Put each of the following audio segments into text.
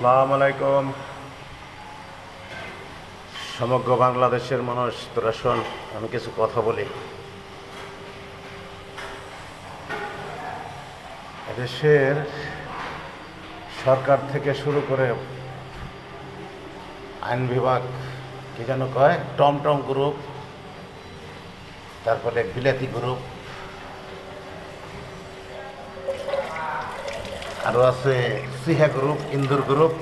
আসসালামু আলাইকুম। সমগ্র বাংলাদেশের মানুষ, তোরা শোন, আমি কিছু কথা বলি। এদেশের সরকার থেকে শুরু করে আইন বিভাগ, কি যেন কয়, টমটম গ্রুপ, তারপরে বিলাতি গ্রুপ, আরও আছে সিহা গ্রুপ, ইন্দুর গ্রুপ,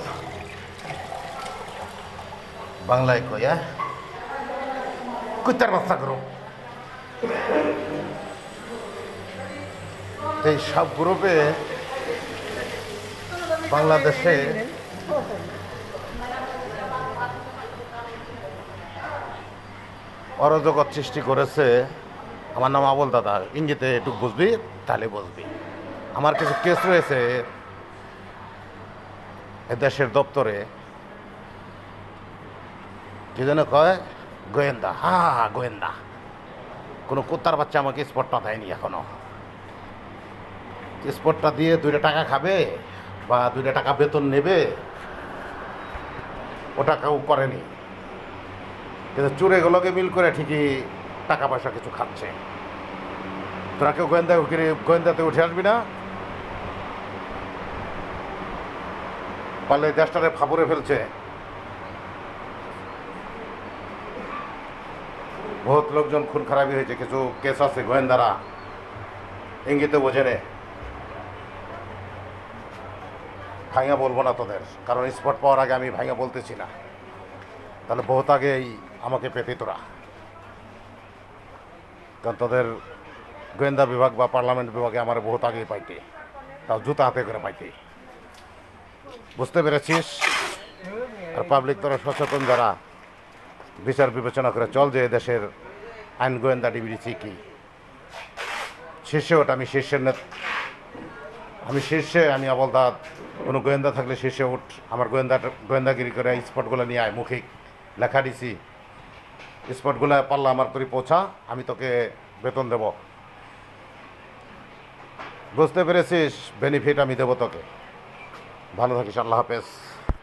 বাংলায় কয়া কুত্তার বাচ্চা গ্রুপ। এই সব গ্রুপে বাংলাদেশে অরাজকতা সৃষ্টি করেছে। আমার নাম আবুল দাদা, ইংরেজিতে একটু বুঝবি, তাহলে বুঝবি। আমার কিছু কেস রয়েছে এ দেশের দপ্তরে, কি যেন কয়, গোয়েন্দা। গোয়েন্দা। কোনো কুত্তার বাচ্চা আমাকে স্পটটা দেয়নি এখনো। স্পটটা দিয়ে 2 টাকা খাবে বা 2 টাকা বেতন নেবে, ওটা কেউ করেনি। কিন্তু চোরেগুলোকে মিল করে ঠিকই টাকা পয়সা কিছু খাচ্ছে। তোরা কেউ গোয়েন্দাতে উঠে আসবি না? পারলে দেশটারে ফাপড়ে ফেলছে। বহুত লোকজন খুন খারাপি হয়েছে, কিছু কেস আছে, গোয়েন্দারা ইঙ্গিতে বোঝে নে। ভাঙা বলবো না তোদের, কারণ স্পট পাওয়ার আগে আমি ভাঙা বলতেছি না, তাহলে বহুত আগেই আমাকে পেতে তোরা। কারণ তোদের গোয়েন্দা বিভাগ বা পার্লামেন্ট বিভাগে আমার বহুত আগেই পাইতে, তাও জুতা হাতে করে পাইতে। বুঝতে পেরেছিস? আর পাবলিক তোরা সচেতন যারা, বিচার বিবেচনা করে চল যে দেশের আইন গোয়েন্দা ডিবিডিসি কি শীর্ষে ওটা। আমি শীর্ষে, আমি আবলদাদ। কোনো গোয়েন্দা থাকলে শীর্ষে উঠ, আমার গোয়েন্দাগিরি করে স্পটগুলো নিয়ে আয়। মৌখিক লেখা দিছি, স্পটগুলো পাল্লা আমার তোর পৌঁছা, আমি তোকে বেতন দেব। বুঝতে পেরেছিস? বেনিফিট আমি দেবো তোকে। ভালো থাকিস। আল্লাহ হাফেজ।